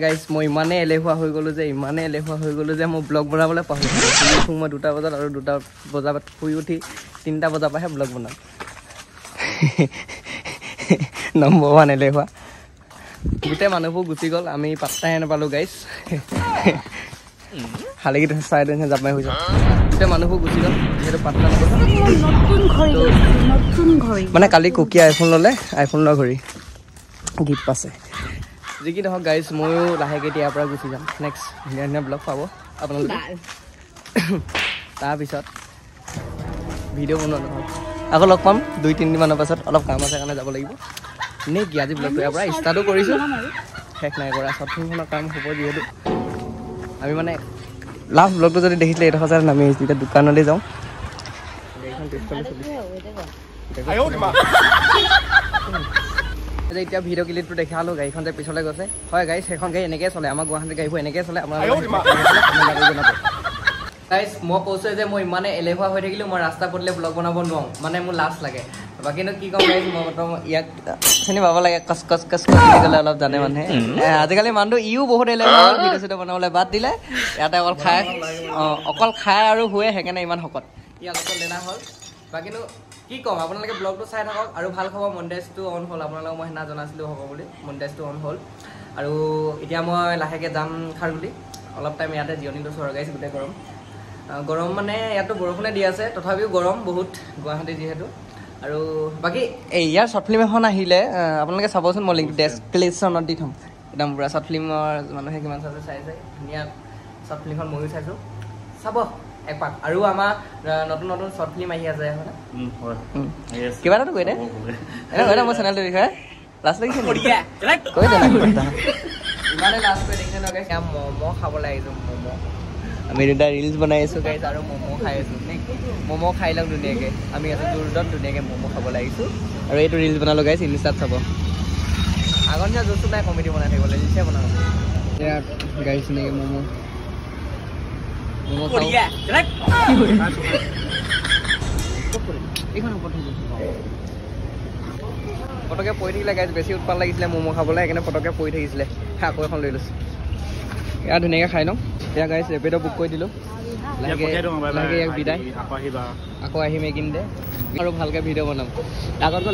Guys মই ইমানেই এলেহুৱা হৈ গ'লো যে মই ব্লগ বনাবলৈ পাহৰিছোঁ। মই 2টা বজাত আৰু 2টা বজাত শুই উঠি 3টা বজাৰ পৰাহে ব্লগ বনাম। নম্বৰ 1 এলেহুৱা। গোটেই মানুহবোৰ গুচি গ'ল, আমি পাত্তাই নাপালোঁ গাইজ। শালিকি চাই দিছে জাপ মাৰি হৈ যাওঁ। গোটেই মানুহবোৰ গুচি গ'ল যিহেতু পাত্তা নাপালোঁ। মানে কালি কুকিয়ে আইফোন ল'লে, আইফোন লোৱা ঘড়ী গিফ্ট পাইছে। যি কি নহওক গাইজ, ময়ো লাহেকৈ ইয়াৰ পৰা গুচি যাম। নেক্সট ধুনীয়া ধুনীয়া ব্লগ পাব আপোনালোকে। তাৰপিছত ভিডিঅ' বনোৱা নহ'ল, আকৌ লগ পাম 2-3 দিনমানৰ পাছত। অলপ কাম আছে কাৰণে যাব লাগিব নে কি? আজি ব্লগটো ইয়াৰ পৰা ষ্টাৰ্টো কৰিছোঁ, শেষ নাই কৰা। শ্বৰ্টফিল্মখনৰ কাম হ'ব যিহেতু আমি মানে লাষ্ট ব্লগটো যদি দেখিছিলে এইডোখৰ জেগাত নামি আহিছোঁ। এতিয়া দোকানলৈ যাওঁ। এতিয়া ভিডিঅ' ক্লিপটো দেখালো, গাড়ীখন যে পিছলৈ গৈছে। হয় গাইজ, সেইখন গাড়ী এনেকৈ চলে, আমাৰ গুৱাহাটীৰ গাড়ীবোৰ এনেকৈ চলে। আপোনালোকে গাইজ, মই কৈছোঁ যে মই ইমানে এলেহুৱা হৈ থাকিলোঁ, মই ৰাস্তা পদূলি ব্লগ বনাব নোৱাৰোঁ, মানে মোৰ লাজ লাগে। বাকীনো কি ক'ম গাইজ, মই বৰ্তমান ইয়াক চিনি পাব লাগে। কচ কচ কচ বুলি ক'লে অলপ জানে মানুহে। আজিকালি মানুহটো ইও বহুত এলেহুৱা হ'ল, ভিডিঅ' চিডিঅ' বনাবলৈ বাদ দিলে। ইয়াতে অকল খায় আৰু শুৱে, সেইকাৰণে ইমান শকত। ই অলপ লেনা হ'ল। বাকীনো কি ক'ম, আপোনালোকে ব্লগটো চাই থাকক। আৰু ভাল খবৰ, মনিটাইজটো অন হ'ল। আপোনালোকক মই সেইদিনা জনাছিলোঁ হ'ব বুলি, মনিটাইজটো অন হ'ল। আৰু এতিয়া মই লাহেকৈ যাম খাৰগুলি। অলপ টাইম ইয়াতে জিৰণি লৈছোঁ আৰু গাইজ। গোটেই গৰম মানে ইয়াতো বৰষুণে দি আছে, তথাপিও গৰম বহুত গুৱাহাটী যিহেতু। আৰু বাকী ইয়াৰ শ্বৰ্ট ফিল্ম এখন আহিলে আপোনালোকে চাবচোন, মই লিংকটো ডেছক্ৰিপশ্যনত দি থ'ম। একদম পূৰা শ্বৰ্ট ফিল্মৰ মানুহে কিমান চাইছে চাই ধুনীয়া শ্বৰ্ট ফিল্মখন ময়ো চাইছোঁ, চাব একপাক। আৰু আমাৰ নতুন নতুন শ্বৰ্ট ফিল্ম আহি আছে, হয়নে? কিবা এটাতো কৈ দে মোৰ চেনেলটোৰ বিষয়ে। লাষ্ট লাগিছে কৈ দে ইমানে লাষ্ট কৰি দেখিছে ন গাইজ। ম'ম' খাবলৈ আহিছোঁ, ম'ম'। আমি 2টা ৰিলছ বনাই আছোঁ গাইজ, আৰু ম'ম' খাই আছোঁ। ম'ম' খাই লওক ধুনীয়াকৈ। আমি আছোঁ জোৰদত, ধুনীয়াকৈ ম'ম' খাবলৈ আহিছোঁ। আৰু এইটো ৰিলছ বনালোঁ গাইজ, ইনষ্টাত চাব। আগৰ নিচিনা জোৰটো নাই কমেডি বনাই থাকিবলৈ, ৰিলছহে বনাওঁ। এয়া গাইজ ধুনীয়াকৈ ম'ম' পটকে পৰি থাকিলে গাইজ, বেছি উৎপাত লাগিছিলে ম'ম' খাবলৈ, সেইকাৰণে পটকে পৰি থাকিছিলে। আকৌ এখন লৈ লৈছোঁ। এয়া ধুনীয়াকৈ খাই লওঁ। এতিয়া গাইজ ৰেপিড' বুক কৰি দিলোঁ। লাহেকৈ ইয়াক বিদায়, আকৌ আহিম এইকেইদিনতে আৰু ভালকৈ ভিডিঅ' বনাম। আগতকৈ